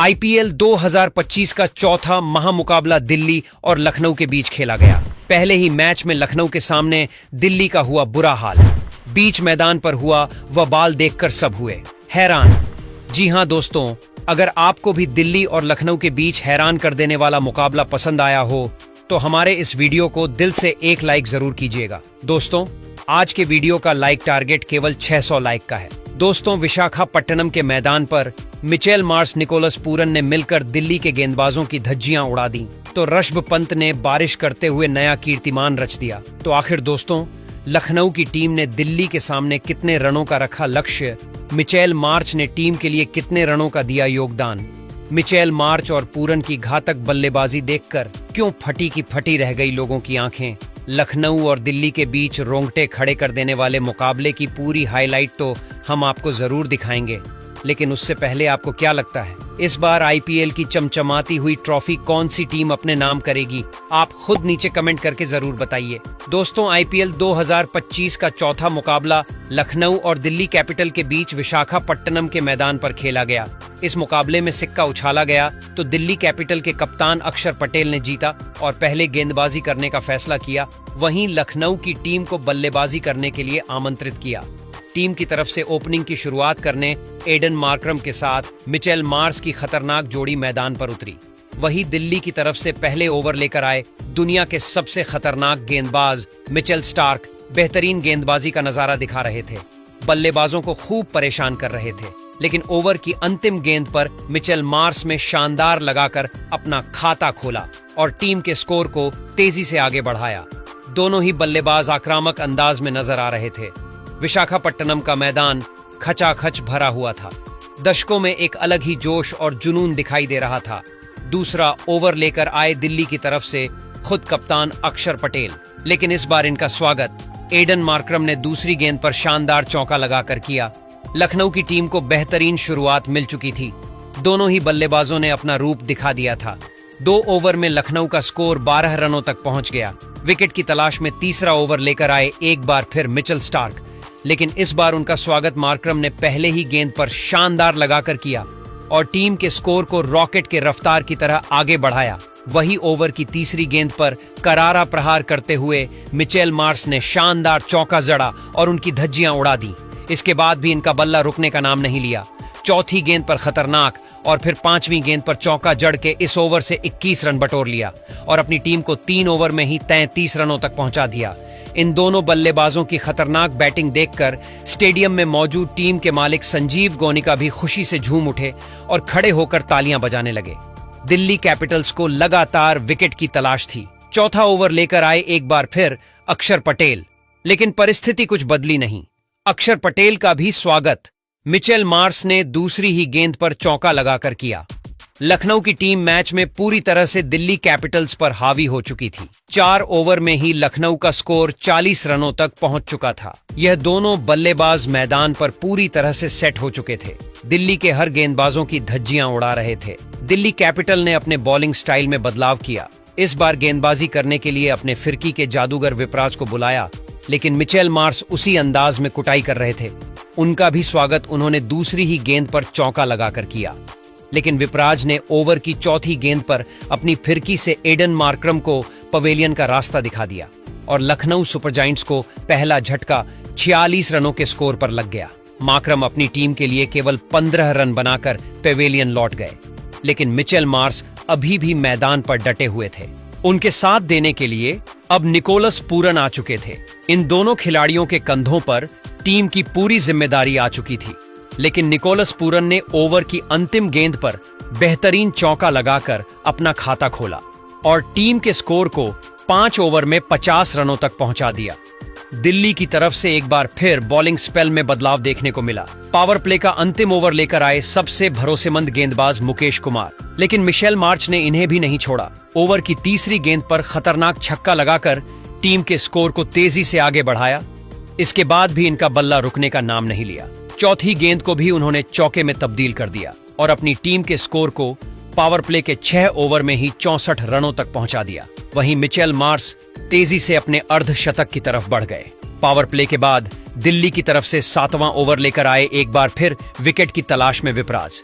IPL 2025 का चौथा महामुकाबला दिल्ली और लखनऊ के बीच खेला गया। पहले ही मैच में लखनऊ के सामने दिल्ली का हुआ बुरा हाल। बीच मैदान पर हुआ वह बाल देखकर सब हुए हैरान। जी हां दोस्तों, अगर आपको भी दिल्ली और लखनऊ के बीच हैरान कर देने वाला मुकाबला पसंद आया हो तो हमारे इस वीडियो को दिल से एक लाइक जरूर कीजिएगा। दोस्तों, आज के वीडियो का लाइक टारगेट केवल 600 लाइक का है। दोस्तों, विशाखापट्टनम के मैदान पर मिचेल मार्श निकोलस पूरन ने मिलकर दिल्ली के गेंदबाजों की धज्जियां उड़ा दी तो ऋषभ पंत ने बारिश करते हुए नया कीर्तिमान रच दिया। तो आखिर दोस्तों, लखनऊ की टीम ने दिल्ली के सामने कितने रनों का रखा लक्ष्य? मिचेल मार्श ने टीम के लिए कितने रनों का दिया योगदान? मिचेल मार्श और पूरन की घातक बल्लेबाजी देखकर क्यों फटी की फटी रह गई लोगों की आंखें? लखनऊ और दिल्ली के बीच रोंगटे खड़े कर देने वाले मुकाबले की पूरी हाईलाइट तो हम आपको जरूर दिखाएंगे, लेकिन उससे पहले आपको क्या लगता है इस बार आईपीएल की चमचमाती हुई ट्रॉफी कौन सी टीम अपने नाम करेगी? आप खुद नीचे कमेंट करके जरूर बताइए। दोस्तों, आईपीएल 2025 का चौथा मुकाबला लखनऊ और दिल्ली कैपिटल के बीच विशाखापट्टनम के मैदान पर खेला गया। इस मुकाबले में सिक्का उछाला गया तो दिल्ली कैपिटल के कप्तान अक्षर पटेल ने जीता और पहले गेंदबाजी करने का फैसला किया। वहीं लखनऊ की टीम को बल्लेबाजी करने के लिए आमंत्रित किया। टीम की तरफ से ओपनिंग की शुरुआत करने एडन मार्क्रम के साथ मिचेल मार्श की खतरनाक जोड़ी मैदान पर उतरी। वहीं दिल्ली की तरफ से पहले ओवर लेकर आए दुनिया के सबसे खतरनाक गेंदबाज मिचेल स्टार्क बेहतरीन गेंदबाजी का नजारा दिखा रहे थे। बल्लेबाजों को खूब परेशान कर रहे थे, लेकिन ओवर की अंतिम गेंद पर मिचेल मार्श में शानदार लगाकर अपना खाता खोला और टीम के स्कोर को तेजी से आगे बढ़ाया। दोनों ही बल्लेबाज आक्रामक अंदाज में नजर आ रहे थे। विशाखापट्टनम का मैदान खचाखच भरा हुआ था। दर्शकों में एक अलग ही जोश और जुनून दिखाई दे रहा था। दूसरा ओवर लेकर आए दिल्ली की तरफ से खुद कप्तान अक्षर पटेल, लेकिन इस बार इनका स्वागत एडन मार्क्रम ने दूसरी गेंद पर शानदार चौका लगाकर किया। लखनऊ की टीम को बेहतरीन शुरुआत मिल चुकी थी। दोनों ही बल्लेबाजों ने अपना रूप दिखा दिया था। 2 ओवर में लखनऊ का स्कोर 12 रनों तक पहुंच गया। विकेट की तलाश में तीसरा ओवर लेकर आए एक बार फिर मिचेल स्टार्क, लेकिन इस बार उनका स्वागत मार्क्रम ने पहले ही गेंद पर शानदार लगाकर किया और टीम के स्कोर को रॉकेट के रफ्तार की तरह आगे बढ़ाया। वही ओवर की तीसरी गेंद पर करारा प्रहार करते हुए मिचेल मार्श ने शानदार चौका जड़ा और उनकी धज्जियां उड़ा दी। इसके बाद भी इनका बल्ला रुकने का नाम नहीं लिया। चौथी गेंद पर खतरनाक और फिर 5वीं गेंद पर चौका जड़ के इस ओवर से 21 रन बटोर लिया और अपनी टीम को 3 ओवर में ही 33 रनों तक पहुंचा दिया। इन दोनों बल्लेबाजों की खतरनाक बैटिंग देखकर स्टेडियम में मौजूद टीम के मालिक संजीव गोनिका भी खुशी से झूम उठे और खड़े होकर तालियां बजाने लगे। दिल्ली कैपिटल्स को लगातार विकेट की तलाश थी। चौथा ओवर लेकर आए एक बार फिर अक्षर पटेल, लेकिन परिस्थिति कुछ बदली नहीं। अक्षर पटेल का भी स्वागत मिचेल मार्श ने दूसरी ही गेंद पर चौका लगाकर किया। लखनऊ की टीम मैच में पूरी तरह से दिल्ली कैपिटल्स पर हावी हो चुकी थी। 4 ओवर में ही लखनऊ का स्कोर 40 रनों तक पहुंच चुका था। यह दोनों बल्लेबाज मैदान पर पूरी तरह से सेट हो चुके थे। दिल्ली के हर गेंदबाजों की धज्जियां उड़ा रहे थे। दिल्ली कैपिटल ने अपने बॉलिंग स्टाइल में बदलाव किया। इस बार गेंदबाजी करने के लिए अपने फिरकी के जादूगर विपराज को बुलाया, लेकिन मिचेल मार्श उसी अंदाज में कुटाई कर रहे थे। उनका भी स्वागत उन्होंने दूसरी ही गेंद पर चौका लगाकर किया, लेकिन विपराज ने ओवर की चौथी गेंद पर अपनी फिरकी से एडन मार्क्रम को पवेलियन का रास्ता दिखा दिया और लखनऊ सुपर जायंट्स को पहला झटका 46 रनों के स्कोर पर लग गया। मार्क्रम अपनी टीम के लिए केवल 15 रन बनाकर पवेलियन लौट गए, लेकिन मिचेल मार्श अभी भी मैदान पर डटे हुए थे। उनके साथ देने के लिए अब निकोलस पूरन आ चुके थे। इन दोनों खिलाड़ियों के कंधों पर टीम की पूरी जिम्मेदारी आ चुकी थी, लेकिन निकोलस पूरन ने ओवर की अंतिम गेंद पर बेहतरीन चौका लगाकर अपना खाता खोला और टीम के स्कोर को 5 ओवर में 50 रनों तक पहुंचा दिया। दिल्ली की तरफ से एक बार फिर बॉलिंग स्पेल में बदलाव देखने को मिला। पावर प्ले का अंतिम ओवर लेकर आए सबसे भरोसेमंद गेंदबाज मुकेश कुमार, लेकिन मिचेल मार्श ने इन्हें भी नहीं छोड़ा। ओवर की तीसरी गेंद पर खतरनाक छक्का लगाकर टीम के स्कोर को तेजी से आगे बढ़ाया। इसके बाद भी इनका बल्ला रुकने का नाम नहीं लिया। चौथी गेंद को भी उन्होंने चौके में तब्दील कर दिया और अपनी टीम के स्कोर को पावर प्ले के 6 ओवर में ही 64 रनों तक पहुंचा दिया। वहीं मिचेल मार्श तेजी से अपने अर्धशतक की तरफ बढ़ गए। पावर प्ले के बाद दिल्ली की तरफ से 7वां ओवर लेकर आए एक बार फिर विकेट की तलाश में विपराज।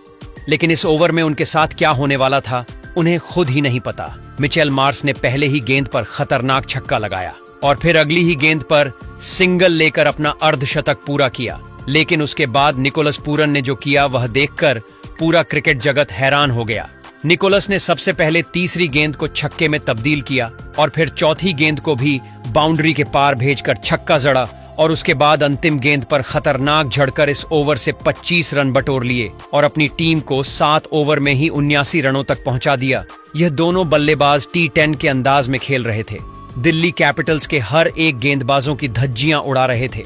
लेकिन इस ओवर में उनके साथ क्या होने वाला था उन्हें खुद ही नहीं पता। मिचेल मार्श ने पहले ही गेंद पर खतरनाक छक्का लगाया और फिर अगली ही गेंद पर सिंगल लेकर अपना अर्धशतक पूरा किया। लेकिन उसके बाद निकोलस पूरन ने जो किया वह देखकर पूरा क्रिकेट जगत हैरान हो गया। निकोलस ने सबसे पहले तीसरी गेंद को छक्के में तब्दील किया और फिर चौथी गेंद को भी बाउंड्री के पार भेजकर छक्का जड़ा और उसके बाद अंतिम गेंद पर खतरनाक झड़कर इस ओवर से 25 रन बटोर लिए और अपनी टीम को 7 ओवर में ही 79 रनों तक पहुंचा दिया। यह दोनों बल्लेबाज T10 के अंदाज में खेल रहे थे। दिल्ली कैपिटल्स के हर एक गेंदबाजों की धज्जियां उड़ा रहे थे।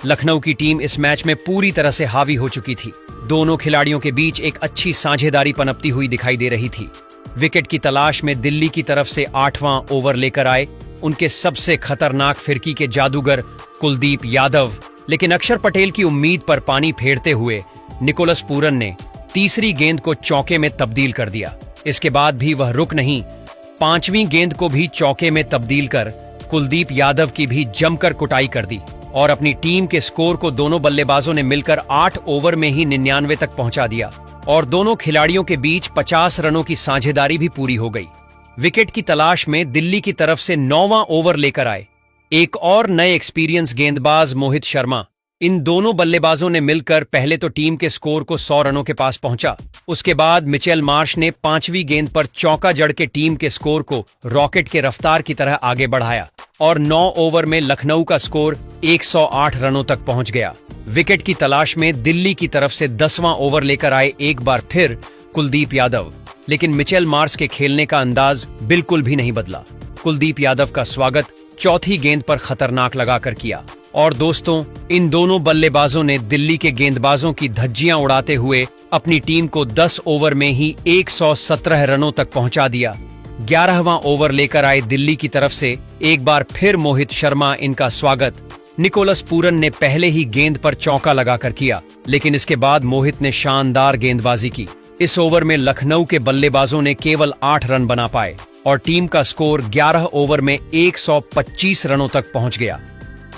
लखनऊ की टीम इस मैच में पूरी तरह से हावी हो चुकी थी। दोनों खिलाड़ियों के बीच एक अच्छी साझेदारी पनपती हुई दिखाई दे रही थी। विकेट की तलाश में दिल्ली की तरफ से 8वां ओवर लेकर आए उनके सबसे खतरनाक फिरकी के जादूगर कुलदीप यादव। लेकिन अक्षर पटेल की उम्मीद पर पानी फेरते हुए निकोलस पूरन ने तीसरी गेंद को चौके में तब्दील कर दिया। इसके बाद भी वह रुक नहीं, 5वीं गेंद को भी चौके में तब्दील कर कुलदीप यादव की भी जमकर कुटाई कर दी और अपनी टीम के स्कोर को दोनों बल्लेबाजों ने मिलकर 8 ओवर में ही 99 तक पहुंचा दिया और दोनों खिलाड़ियों के बीच 50 रनों की साझेदारी भी पूरी हो गई। विकेट की तलाश में दिल्ली की तरफ से 9वां ओवर लेकर आए एक और नए एक्सपीरियंस गेंदबाज मोहित शर्मा। इन दोनों बल्लेबाजों ने मिलकर पहले तो टीम के स्कोर को 100 रनों के पास पहुंचा। उसके बाद मिचेल मार्श ने 5वीं गेंद पर चौका जड़ के टीम के स्कोर को रॉकेट के रफ्तार की तरह आगे बढ़ाया और 9 ओवर में लखनऊ का स्कोर 108 रनों तक पहुंच गया। विकेट की तलाश में दिल्ली की तरफ से 10वां ओवर लेकर आए एक बार फिर कुलदीप यादव। लेकिन मिचेल मार्श के खेलने का अंदाज बिल्कुल भी नहीं बदला। कुलदीप यादव का स्वागत चौथी गेंद पर खतरनाक लगाकर किया और दोस्तों, इन दोनों बल्लेबाजों ने दिल्ली के गेंदबाजों की धज्जियां उड़ाते हुए अपनी टीम को 10 ओवर में ही 117 रनों तक पहुंचा दिया। 11वां ओवर लेकर आए दिल्ली की तरफ से एक बार फिर मोहित शर्मा। इनका स्वागत निकोलस पूरन ने पहले ही गेंद पर चौका लगाकर किया, लेकिन इसके बाद मोहित ने शानदार गेंदबाजी की। इस ओवर में लखनऊ के बल्लेबाजों ने केवल 8 रन बना पाए और टीम का स्कोर 11 ओवर में 125 रनों तक पहुंच गया।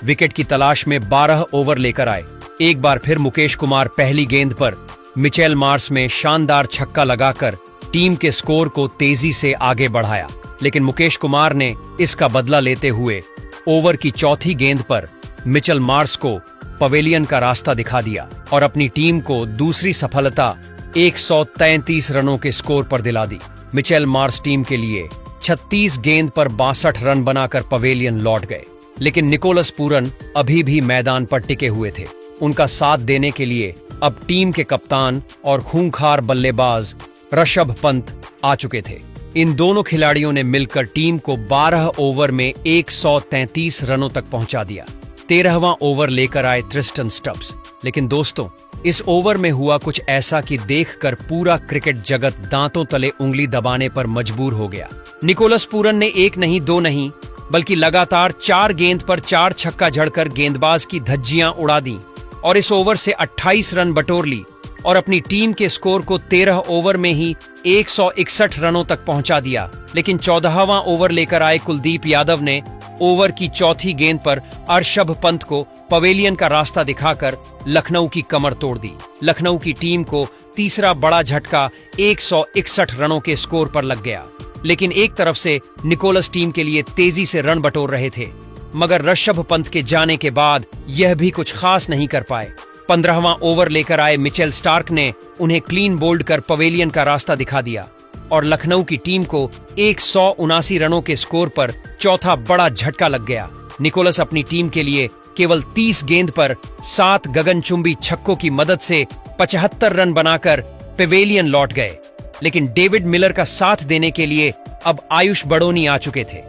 विकेट की तलाश में 12 ओवर लेकर आए एक बार फिर मुकेश कुमार पहली गेंद पर मिचेल मार्श में शानदार छक्का लगाकर टीम के स्कोर को तेजी से आगे बढ़ाया। लेकिन मुकेश कुमार ने इसका बदला लेते हुए ओवर की चौथी गेंद पर मिचेल मार्श को पवेलियन का रास्ता दिखा दिया और अपनी टीम को दूसरी सफलता 133 रनों के स्कोर पर दिला दी। मिचेल मार्श टीम के लिए 36 गेंद पर 62 रन बनाकर पवेलियन लौट गए। लेकिन निकोलस पूरन अभी भी मैदान पर टिके हुए थे। उनका साथ देने के लिए अब टीम के कप्तान और खूंखार बल्लेबाज ऋषभ पंत आ चुके थे। इन दोनों खिलाड़ियों ने मिलकर टीम को 12 ओवर में 133 रनों तक पहुंचा दिया। 13वां ओवर लेकर आए ट्रिस्टन स्टब्स। लेकिन दोस्तों, इस ओवर में हुआ कुछ ऐसा कि देखकर पूरा क्रिकेट जगत दांतों तले उंगली दबाने पर मजबूर हो गया। निकोलस पूरन ने 1 नहीं 2 नहीं बल्कि लगातार 4 गेंद पर 4 छक्का जड़कर गेंदबाज की धज्जियां उड़ा दी और इस ओवर से 28 रन बटोर ली और अपनी टीम के स्कोर को 13 ओवर में ही 161 रनों तक पहुंचा दिया। लेकिन 14वां ओवर लेकर आए कुलदीप यादव ने ओवर की चौथी गेंद पर ऋषभ पंत को पवेलियन का रास्ता दिखाकर लखनऊ की कमर तोड़ दी। लखनऊ की टीम को तीसरा बड़ा झटका 161 रनों के स्कोर पर लग गया। लेकिन एक तरफ से निकोलस टीम के लिए तेजी से रन बटोर रहे थे, मगर ऋषभ पंत के जाने के बाद यह भी कुछ खास नहीं कर पाए। 15वां ओवर लेकर आए मिचेल स्टार्क ने उन्हें क्लीन बोल्ड कर पवेलियन का रास्ता दिखा दिया और लखनऊ की टीम को 179 रनों के स्कोर पर चौथा बड़ा झटका लग गया। निकोलस अपनी टीम के लिए केवल 30 गेंद पर 7 गगनचुंबी छक्कों की मदद से 75 रन बनाकर पवेलियन लौट गए। लेकिन डेविड मिलर का साथ देने के लिए अब आयुष बड़ोनी आ चुके थे,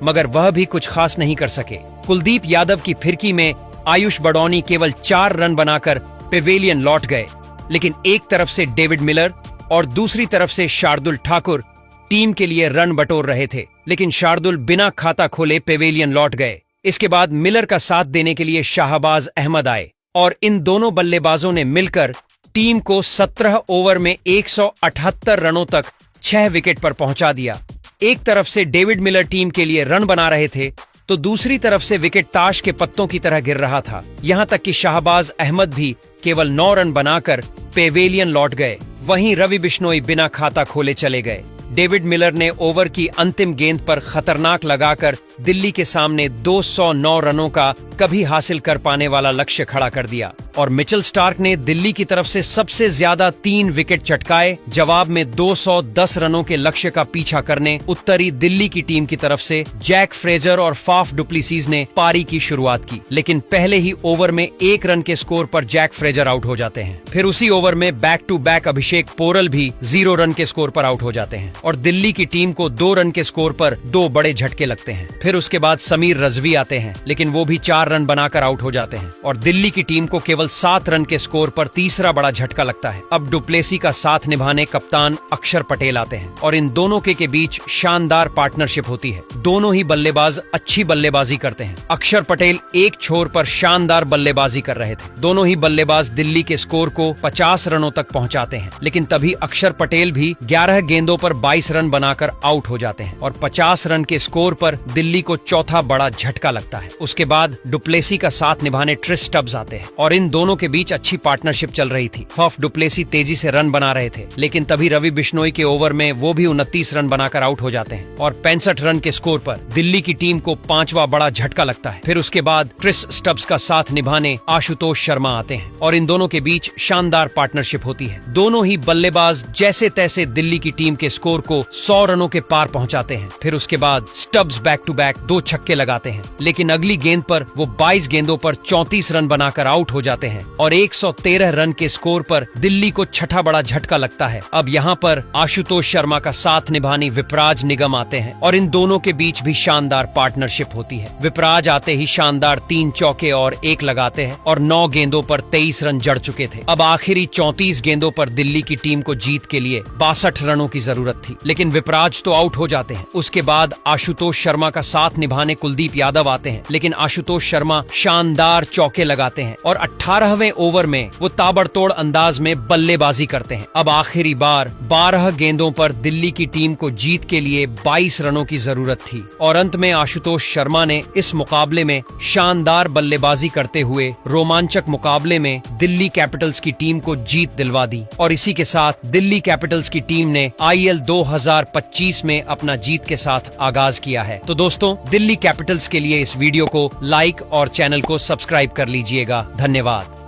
मगर वह भी कुछ खास नहीं कर सके। कुलदीप यादव की फिरकी में आयुष बड़ोनी केवल 4 रन बनाकर पवेलियन लौट गए। लेकिन एक तरफ से डेविड मिलर और दूसरी तरफ से शार्दुल ठाकुर टीम के लिए रन बटोर रहे थे, लेकिन शार्दुल बिना खाता खोले पवेलियन लौट गए। इसके बाद मिलर का साथ देने के लिए शाहबाज अहमद आए और इन दोनों बल्लेबाजों ने मिलकर टीम को 17 ओवर में 178 रनों तक 6 विकेट पर पहुंचा दिया। एक तरफ से डेविड मिलर टीम के लिए रन बना रहे थे तो दूसरी तरफ से विकेट ताश के पत्तों की तरह गिर रहा था। यहां तक कि शाहबाज अहमद भी केवल 9 रन बनाकर पवेलियन लौट गए। वहीं रवि बिश्नोई बिना खाता खोले चले गए। डेविड मिलर ने ओवर की अंतिम गेंद पर खतरनाक लगाकर दिल्ली के सामने 209 रनों का कभी हासिल कर पाने वाला लक्ष्य खड़ा कर दिया और मिचेल स्टार्क ने दिल्ली की तरफ से सबसे ज्यादा 3 विकेट चटकाए। जवाब में 210 रनों के लक्ष्य का पीछा करने उत्तरी दिल्ली की टीम की तरफ से जैक फ्रेजर और फाफ डुप्लेसिस ने पारी की शुरुआत की, लेकिन पहले ही ओवर में 1 रन के स्कोर पर जैक फ्रेजर आउट हो जाते हैं। फिर उसी ओवर में बैक टू बैक अभिषेक पोरल भी 0 रन के स्कोर पर आउट हो जाते हैं और दिल्ली की टीम को 2 रन के स्कोर पर 2 बड़े झटके लगते हैं। फिर उसके बाद समीर रजवी आते हैं, लेकिन वो भी 4 रन बनाकर आउट हो जाते हैं और दिल्ली की टीम को केवल 7 रन के स्कोर पर तीसरा बड़ा झटका लगता है। अब डुप्लेसी का साथ निभाने कप्तान अक्षर पटेल आते हैं और इन दोनों के बीच शानदार पार्टनरशिप होती है। दोनों ही बल्लेबाज अच्छी बल्लेबाजी करते हैं। अक्षर पटेल एक छोर पर शानदार बल्लेबाजी कर रहे थे। दोनों ही बल्लेबाज दिल्ली के स्कोर को 50 रनों तक पहुंचाते हैं, लेकिन तभी अक्षर पटेल भी 11 गेंदों पर 22 रन बनाकर आउट हो जाते हैं और 50 रन के स्कोर पर दिल्ली को चौथा बड़ा झटका लगता है। उसके बाद डुप्लेसी का साथ निभाने ट्रिस स्टब्स आते हैं और इन दोनों के बीच अच्छी पार्टनरशिप चल रही थी। फफ डुप्लेसी तेजी से रन बना रहे थे, लेकिन तभी रवि बिश्नोई के ओवर में वो भी 29 रन बनाकर आउट हो जाते हैं और 65 रन के स्कोर पर दिल्ली की टीम को 5वां बड़ा झटका लगता है। फिर उसके बाद ट्रिस स्टब्स का साथ निभाने आशुतोष शर्मा आते हैं और इन दोनों के बीच शानदार पार्टनरशिप होती है। दोनों ही बल्लेबाज जैसे तैसे दिल्ली की टीम के स्कोर को 100 रनों के पार पहुंचाते हैं। फिर उसके बाद स्टब्स बैक टू बैक 2 छक्के लगाते हैं, लेकिन अगली गेंद पर वो 22 गेंदों पर 34 रन बनाकर आउट हो जाते हैं और 113 रन के स्कोर पर दिल्ली को छठा बड़ा झटका लगता है। अब यहाँ पर आशुतोष शर्मा का साथ निभाने विपराज निगम आते हैं और इन दोनों के बीच भी शानदार पार्टनरशिप होती है। विपराज आते ही शानदार 3 चौके और 1 लगाते हैं और 9 गेंदों पर 23 रन जड़ चुके थे। अब आखिरी 34 गेंदों पर दिल्ली की टीम को जीत के लिए 62 रनों की जरूरत थी, लेकिन विपराज तो आउट हो जाते हैं। उसके बाद आशुतोष शर्मा का साथ निभाने कुलदीप यादव आते हैं, लेकिन आशुतोष शर्मा शानदार चौके लगाते हैं और 18वें ओवर में वो ताबड़तोड़ अंदाज में बल्लेबाजी करते हैं। अब आखिरी बार 12 गेंदों पर दिल्ली की टीम को जीत के लिए 22 रनों की जरूरत थी और अंत में आशुतोष शर्मा ने इस मुकाबले में शानदार बल्लेबाजी करते हुए रोमांचक मुकाबले में दिल्ली कैपिटल्स की टीम को जीत दिलवा दी और इसी के साथ दिल्ली कैपिटल्स की टीम ने IL 2025 में अपना जीत के साथ आगाज किया है। तो दोस्तों, दिल्ली कैपिटल्स के लिए इस वीडियो को लाइक और चैनल को सब्सक्राइब कर लीजिएगा। धन्यवाद।